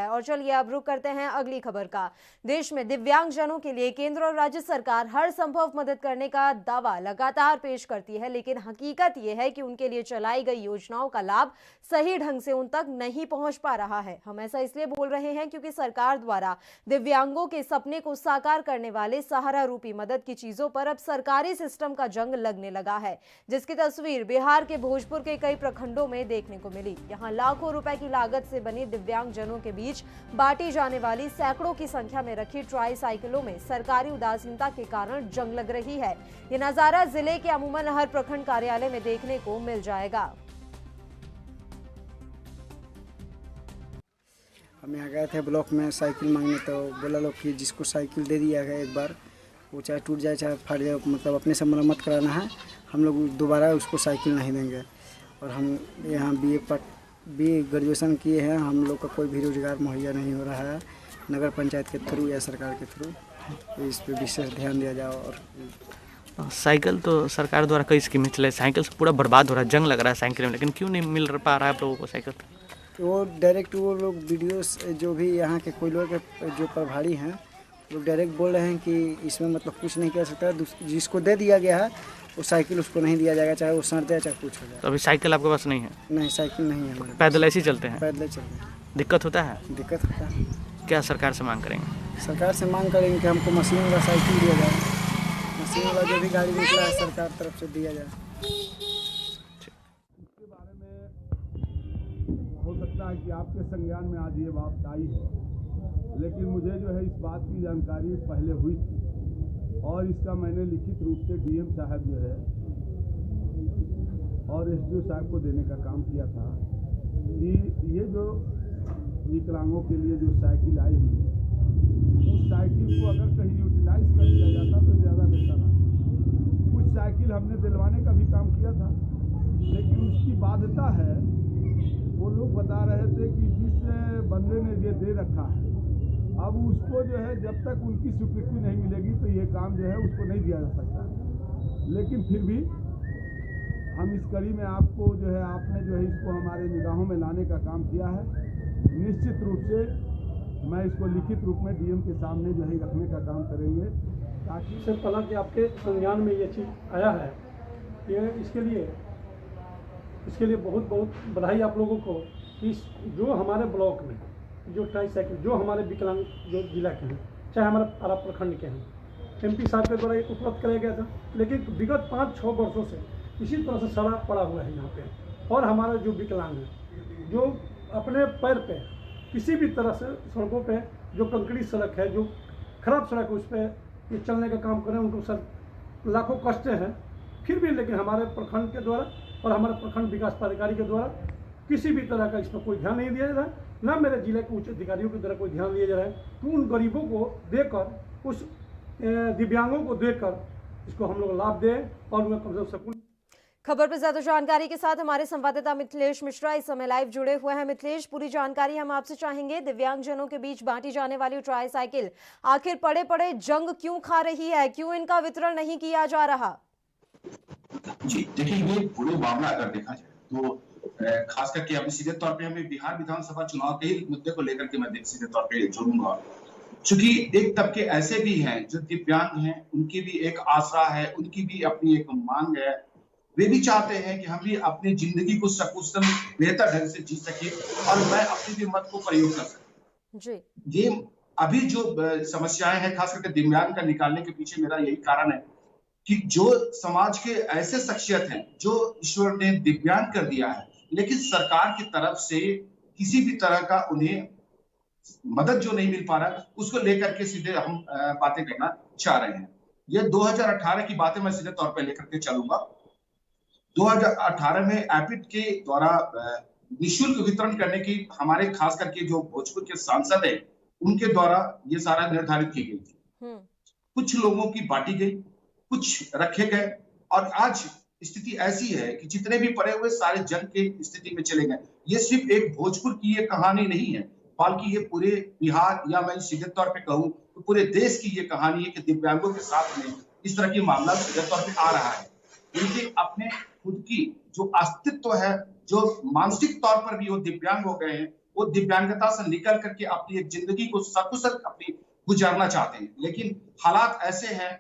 है। और चलिए अब रुक करते हैं अगली खबर का। देश में दिव्यांगजनों के लिए केंद्र और राज्य सरकार हर संभव मदद करने का दावा लगातार पेश करती है, लेकिन हकीकत यह है कि उनके लिए चलाई गई योजनाओं का लाभ सही ढंग से उन तक नहीं पहुंच पा रहा है। हम ऐसा इसलिए बोल रहे हैं क्योंकि सरकार द्वारा दिव्यांगों के सपने को साकार करने वाले सहारा रूपी मदद की चीजों पर अब सरकारी सिस्टम का जंग लगने लगा है, जिसकी तस्वीर बिहार के भोजपुर के कई प्रखंडों में देखने को मिली। यहां लाखों रुपए की लागत से बनी दिव्यांगजनों के बीच बांटी जाने वाली सैकड़ों की संख्या में रखी ट्राईसाइकिलों में सरकारी उदासीनता के कारण जंग लग रही है। ये नजारा जिले के अमूमन हर प्रखंड कार्यालय में देखने को मिल जाएगा। हम यहाँ गए थे ब्लॉक में साइकिल मांगने, तो बोला लोग कि जिसको साइकिल दे दिया गया एक बार, वो चाहे टूट जाए चाहे फट जाए, मतलब अपने से मरम्मत कराना है, हम लोग दोबारा उसको साइकिल नहीं देंगे। और हम यहाँ BA ग्रेजुएशन किए हैं, हम लोग का कोई भी रोजगार मुहैया नहीं हो रहा है नगर पंचायत के थ्रू या सरकार के थ्रू, तो इस पर विशेष ध्यान दिया जाए। और साइकिल तो सरकार द्वारा कई स्कीमें चले, साइकिल से पूरा बर्बाद हो रहा है, जंग लग रहा है साइकिल में, लेकिन क्यों नहीं मिल पा रहा है आप लोगों को साइकिल? वो डायरेक्ट वो लोग वीडियोस जो भी यहाँ के कोई लोग जो प्रभारी हैं, वो डायरेक्ट बोल रहे हैं कि इसमें मतलब कुछ नहीं कर सकता, जिसको दे दिया गया है वो साइकिल उसको नहीं दिया जाएगा, चाहे वो सड़ जाए चाहे कुछ हो जाए। तो अभी साइकिल आपके पास नहीं है? नहीं, साइकिल नहीं है हमारे पास। पैदल ऐसे ही चलते हैं? पैदल चलते हैं। दिक्कत होता है? दिक्कत होता है। क्या सरकार से मांग करेंगे? सरकार से मांग करेंगे कि हमको मशीन वाला साइकिल दिया जाए, मशीन वाला जो भी गाड़ी निकला है सरकार तरफ से दिया जाए। इसके बारे में हो सकता है कि आपके संज्ञान में आज ये बात आई है, लेकिन मुझे जो है इस बात की जानकारी पहले हुई थी और इसका मैंने लिखित रूप से DM साहब जो है और SDO साहब को देने का काम किया था कि ये जो विकलांगों के लिए जो साइकिल आई हुई है, उस साइकिल को अगर कहीं यूटिलाइज कर दिया जाता तो ज़्यादा बेहतर था। कुछ साइकिल हमने दिलवाने का भी काम किया था, लेकिन उसकी बाध्यता है, वो लोग बता रहे थे कि जिस बंदे ने ये दे रखा है, अब उसको जो है जब तक उनकी स्वीकृति नहीं मिलेगी तो ये काम जो है उसको नहीं दिया जा सकता। लेकिन फिर भी हम इस कड़ी में आपको जो है, आपने जो है इसको हमारे निगाहों में लाने का काम किया है। निश्चित रूप से मैं इसको लिखित रूप में DM के सामने जो है रखने का काम करेंगे, ताकि सर पहला कि आपके संज्ञान में ये चीज़ आया है, ये इसके लिए बहुत बहुत बधाई आप लोगों को। कि जो हमारे ब्लॉक में जो ट्राईसाइकिल जो हमारे विकलांग जो जिला के हैं, चाहे हमारे आरा प्रखंड के हैं, MP साहब के द्वारा एक उपलब्ध कराया गया था, लेकिन विगत 5-6 वर्षों से इसी तरह से सड़ा पड़ा हुआ है यहाँ पे। और हमारे जो विकलांग हैं, जो अपने पैर पे किसी भी तरह से सड़कों पे जो कंकड़ी सड़क है, जो खराब सड़क है, उस पर ये चलने का काम करें, उनको सर लाखों कष्ट हैं, फिर भी लेकिन हमारे प्रखंड के द्वारा और हमारे प्रखंड विकास प्राधिकारी के द्वारा किसी भी तरह का इस पर कोई ध्यान नहीं दिया जा रहा है, ना मेरे जिले के उच्च अधिकारियों की तरह कोई ध्यान दिया जा रहा है। तो उन गरीबों को देकर, उस दिव्यांगों को देकर इसको हम लोग लाभ दें और उन्हें कम से कम। खबर पर ज्यादा जानकारी के साथ हमारे संवाददाता मिथिलेश मिश्रा इस समय लाइव जुड़े हुए हैं। मिथिलेश, पूरी जानकारी हम आपसे चाहेंगे। दिव्यांगजनों के बीच बांटी जाने वाली ट्राईसाइकिल आखिर पड़े पड़े जंग क्यों खा रही है, क्यों इनका वितरण नहीं किया जा रहा? जी देखिए, ये पूरे मामला अगर देखा जाए तो खास करके अभी सीधे तौर पे हमें बिहार विधानसभा चुनाव के ही मुद्दे को लेकर के मैं सीधे तौर पे जोड़ूंगा, क्योंकि एक तबके ऐसे भी हैं जो दिव्यांग हैं, उनकी भी एक आशा है, उनकी भी अपनी एक मांग है, वे भी चाहते हैं कि हम भी अपनी जिंदगी को सकुशल बेहतर ढंग से जी सके और मैं अपनी भी मत को प्रयोग कर सकूं। ये अभी जो समस्याएं हैं खास करके दिव्यांग का निकालने के पीछे मेरा यही कारण है कि जो समाज के ऐसे शख्सियत हैं जो ईश्वर ने दिव्यांग कर दिया है, लेकिन सरकार की तरफ से किसी भी तरह का उन्हें मदद जो नहीं मिल पा रहा, उसको लेकर के सीधे हम बातें करना चाह रहे हैं। ये 2018 की बातें मैं सीधे तौर पर लेकर के चलूंगा। 2018 में एपिड के द्वारा निःशुल्क वितरण करने की हमारे खास करके जो भोजपुर के सांसद हैं, उनके द्वारा ये सारा निर्धारित की गई थी। कुछ लोगों की बांटी गई, कुछ रखे गए और आज स्थिति ऐसी है कि जितने भी पड़े हुए सारे जंग के स्थिति में चले गए। ये सिर्फ एक भोजपुर की ये कहानी नहीं है, बल्कि ये पूरे बिहार या मैं सीधे तौर पे कहूं तो पूरे देश की ये कहानी है कि दिव्यांगों के साथ में इस तरह की मामला सीधे तौर पे आ रहा है। उनके अपने खुद की जो अस्तित्व है, जो मानसिक तौर पर भी वो दिव्यांग हो गए हैं, वो दिव्यांगता से निकल करके अपनी एक जिंदगी को सकुशल अपनी गुजारना चाहते हैं। लेकिन हालात ऐसे हैं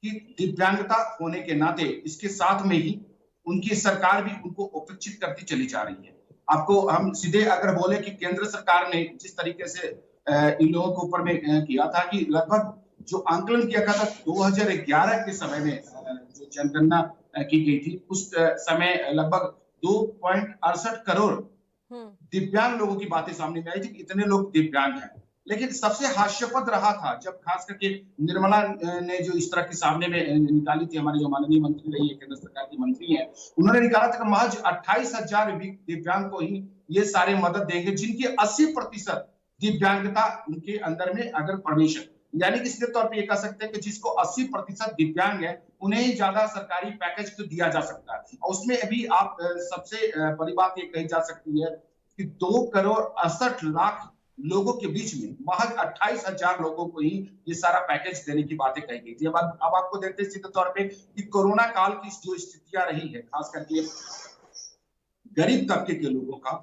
कि दिव्यांगता होने के नाते इसके साथ में ही उनकी सरकार भी उनको उपेक्षित करती चली जा रही है। आपको हम सीधे अगर बोले कि केंद्र सरकार ने जिस तरीके से इन लोगों के ऊपर में किया था कि लगभग जो आंकलन किया गया था 2011 के समय में जो जनगणना की गई थी, उस समय लगभग 2.68 करोड़ दिव्यांग लोगों की बातें सामने में आई थी कि इतने लोग दिव्यांग हैं। लेकिन सबसे हास्यास्पद रहा था जब खास करके निर्मला ने जो इस तरह की सामने में निकाली थी, हमारे जो माननीय मंत्री रही है, केंद्र सरकार की मंत्री हैं, उन्होंने निकाला था कि महज 28,000 दिव्यांग को ही ये सारे मदद देंगे जिनकी 80% दिव्यांगता उनके अंदर में अगर प्रवेश है। यानी कि सीधे तौर पे ये कह सकते हैं कि जिसको 80% दिव्यांग है उन्हें ही ज्यादा सरकारी पैकेज तो दिया जा सकता है। और उसमें अभी आप सबसे बड़ी बात ये कही जा सकती है कि 2,68,00,000 लोगों के बीच में महज 28,000 लोगों को ही ये सारा पैकेज देने की बातें कही गई थी। अब आपको देखते हैं सीधे तौर पे कि कोरोना काल की जो स्थितियां रही है, खास करके गरीब तबके के लोगों का,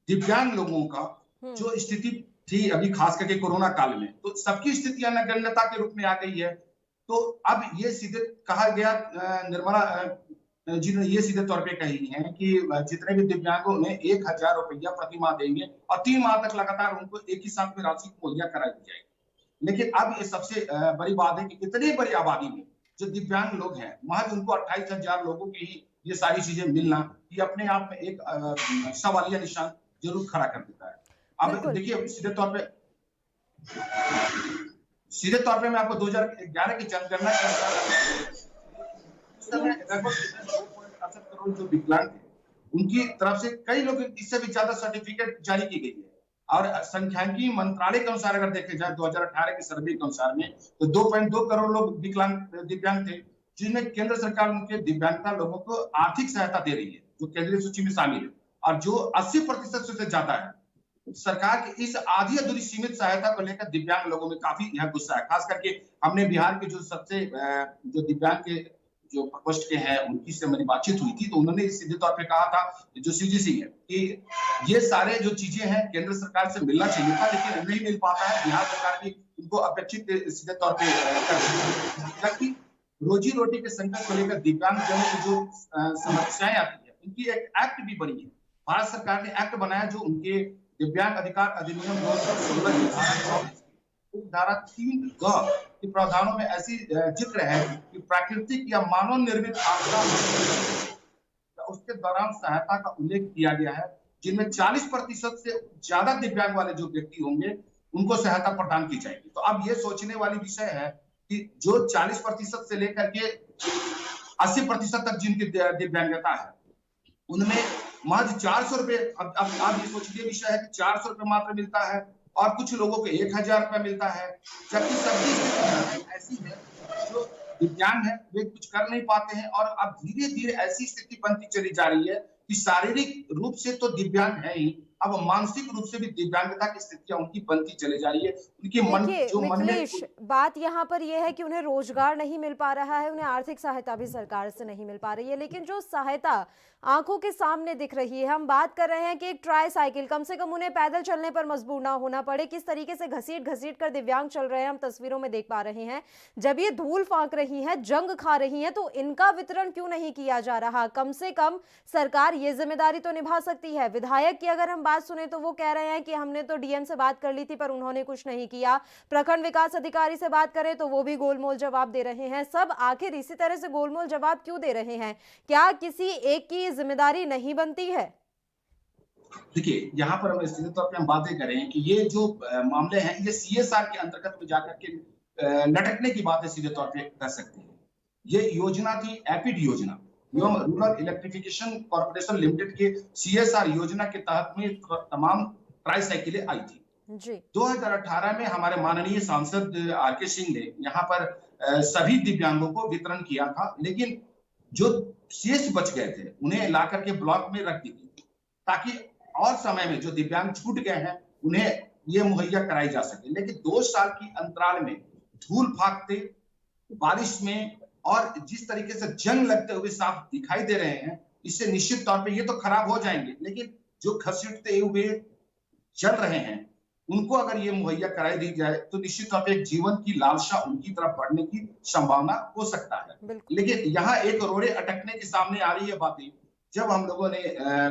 दिव्यांग लोगों का जो स्थिति थी अभी खास करके कोरोना काल में, तो सबकी स्थितियां नगण्यता के रूप में आ गई है। तो अब ये सीधे कहा गया, निर्मला जी ने ये सीधे तौर पे कही है कि जितने भी दिव्यांगों उन्हें 1,000 रुपया प्रति माह देंगे और 3 माह तक लगातार उनको एक ही साथ में राशि मुहैया कराई जाएगी। लेकिन अब ये सबसे बड़ी बात है कि इतनी बड़ी आबादी में जो दिव्यांग लोग हैं, महज उनको 28,000 लोगों की ही ये सारी चीजें मिलना, ये अपने आप में एक सवालिया निशान जरूर खड़ा कर देता है। अब देखिए सीधे तौर पे मैं आपको 2011 की जनगणना के अनुसार लगभग 2.68 करोड़ जो विकलांग थे, उनकी तरफ से कई लोग इससे भी ज्यादा सर्टिफिकेट जारी की गई है। और संख्यांकी मंत्रालय के अनुसार अगर देखे जाए 2018 के सर्वे के अनुसार में, तो 2.2 करोड़ लोग दिव्यांग थे, जिनमें केंद्र सरकार उनके दिव्यांगता लोगों को आर्थिक सहायता दे रही है, जो केंद्रीय सूची में शामिल है। और जो 80% से ज्यादा है, सरकार की इस आधी अधूरी सीमित सहायता को लेकर दिव्यांग लोगों में काफी यह गुस्सा है। खास करके हमने बिहार के जो सबसे जो दिव्यांग के जो प्रकोष्ठ के हैं उनकी से मेरी बातचीत हुई थी, तो उन्होंने सीधे तौर पे कहा था, जो सीजीसी है, कि ये सारे जो चीजें हैं केंद्र सरकार से मिलना चाहिए था, लेकिन नहीं मिल पाता है। बिहार सरकार भी उनको अपेक्षित सीधे तौर पे ताकि रोजी रोटी के संकट को लेकर दिव्यांग जनों की जो समस्याएं आती है, उनकी एक एक्ट भी बनी है। भारत सरकार ने एक्ट बनाया जो उनके दिव्यांग अधिकार अधिनियम 2016 की धारा 3 के प्रावधानों में ऐसी जिक्र है कि प्राकृतिक या मानव निर्मित आपदा उसके दौरान सहायता का उल्लेख किया गया है, जिनमें 40% से ज्यादा दिव्यांग वाले जो व्यक्ति होंगे उनको सहायता प्रदान की जाएगी। तो अब ये सोचने वाली विषय है कि जो 40% से लेकर के 80% तक जिनकी दिव्यांगता है, उनमें महज 400 रुपए, अब आप ये सोचिए विषय है कि 400 रुपए मात्र मिलता है और कुछ लोगों को 1,000 रुपया मिलता है, जबकि सभी ऐसी है जो दिव्यांग है, वे कुछ कर नहीं पाते हैं। और अब धीरे धीरे ऐसी स्थिति बनती चली जा रही है कि शारीरिक रूप से तो दिव्यांग है ही, अब मानसिक रूप से भी दिव्यांगता की स्थितियां उनकी बनती चली जा रही है। उनकी मन जो मन में बात यहाँ पर यह है कि उन्हें रोजगार नहीं मिल पा रहा है, उन्हें आर्थिक सहायता भी सरकार से नहीं मिल पा रही है, लेकिन जो सहायता आंखों के सामने दिख रही है, हम बात कर रहे हैं कि एक ट्राई साइकिल, कम से कम उन्हें पैदल चलने पर मजबूर ना होना पड़े, किस तरीके से घसीट घसीट कर दिव्यांग चल रहे हैं, हम तस्वीरों में देख पा रहे हैं। जब ये धूल फांक रही है, जंग खा रही है, तो इनका वितरण क्यों नहीं किया जा रहा? कम से कम सरकार ये जिम्मेदारी तो निभा सकती है। विधायक की अगर हम बात सुने तो वो कह रहे हैं कि हमने तो डीएम से बात कर ली थी पर उन्होंने कुछ नहीं किया। प्रखंड विकास अधिकारी से बात करें तो वो भी गोलमोल जवाब दे रहे हैं। सब आखिर इसी तरह से गोलमोल जवाब क्यों दे रहे हैं? क्या किसी एक की जिम्मेदारी नहीं बनती है? देखिए, यहाँ पर हम सीधे तौर पे हम बातें करें कि ये जो मामले हैं, ये सीएसआर के अंतर्गत में जाकर के लटकने की बातें सीधे तौर पे कर सकते हैं। ये योजना थी एपिड योजना, रूरल इलेक्ट्रिफिकेशन कॉर्पोरेशन लिमिटेड के सीएसआर योजना के तहत में तमाम ट्राई साइकिलें आई थी जी। 2018 में हमारे माननीय सांसद आर.के. सिंह ने यहाँ पर सभी दिव्यांगों को वितरण किया था, लेकिन जो शेष बच गए थे उन्हें ला करके ब्लॉक में रख दी गई ताकि और समय में जो दिव्यांग छूट गए हैं उन्हें ये मुहैया कराई जा सके। लेकिन 2 साल की अंतराल में धूल फाकते, बारिश में और जिस तरीके से जंग लगते हुए साफ दिखाई दे रहे हैं, इससे निश्चित तौर पे ये तो खराब हो जाएंगे, लेकिन जो घसीटते हुए चल रहे हैं उनको अगर ये मुहैया कराई दी जाए तो निश्चित तौर पर एक जीवन की लालसा उनकी तरफ बढ़ने की संभावना हो सकता है। लेकिन यहाँ एक रोड़े अटकने के सामने आ रही है बातें। जब हम लोगों ने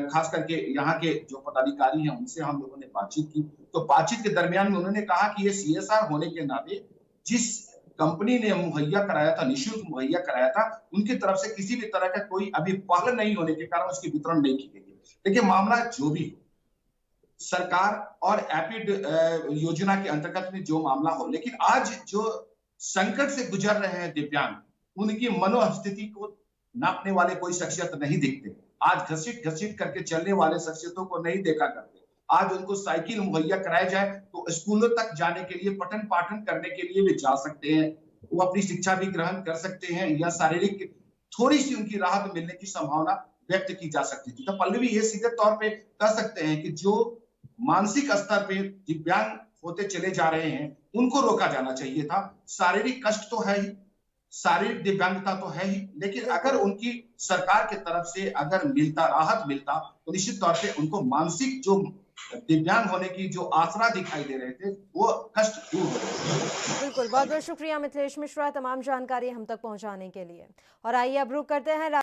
खास करके यहाँ के जो पदाधिकारी हैं उनसे हम लोगों ने बातचीत की, तो बातचीत के दरमियान में उन्होंने कहा कि ये CSR होने के नाते जिस कंपनी ने मुहैया कराया था, निःशुल्क मुहैया कराया था, उनकी तरफ से किसी भी तरह का कोई अभी पहल नहीं होने के कारण उसकी वितरण नहीं की गई है। देखिए मामला जो भी हो, सरकार और एपिड योजना के अंतर्गत में जो मामला हो, लेकिन आज जो संकट से गुजर रहे हैं दिव्यांग, उनकी मनोस्थिति को नापने वाले कोई शख्सियत नहीं दिखते। आज घसीट घसीट करके चलने वाले शख्सियतों को नहीं देखा करते। आज उनको साइकिल मुहैया कराया जाए तो स्कूलों तक जाने के लिए, पठन पाठन करने के लिए भी जा सकते हैं, वो अपनी शिक्षा भी ग्रहण कर सकते हैं, या शारीरिक थोड़ी सी उनकी राहत मिलने की संभावना व्यक्त की जा सकती थी। तो पल्लवी ये सीधे तौर पे कह सकते हैं कि जो मानसिक स्तर पे दिव्यांग होते चले जा रहे हैं उनको रोका जाना चाहिए था। शारीरिक कष्ट तो है ही, शारीरिक दिव्यांगता तो है ही, लेकिन अगर उनकी सरकार की तरफ से अगर मिलता, राहत मिलता, तो निश्चित तौर पे उनको मानसिक जो दिव्यांग होने की जो आसरा दिखाई दे रहे थे वो कष्ट दूर हो गए। बिल्कुल, बहुत बहुत शुक्रिया मिथिलेश मिश्रा तमाम जानकारी हम तक पहुंचाने के लिए। और आइए अब रुक करते हैं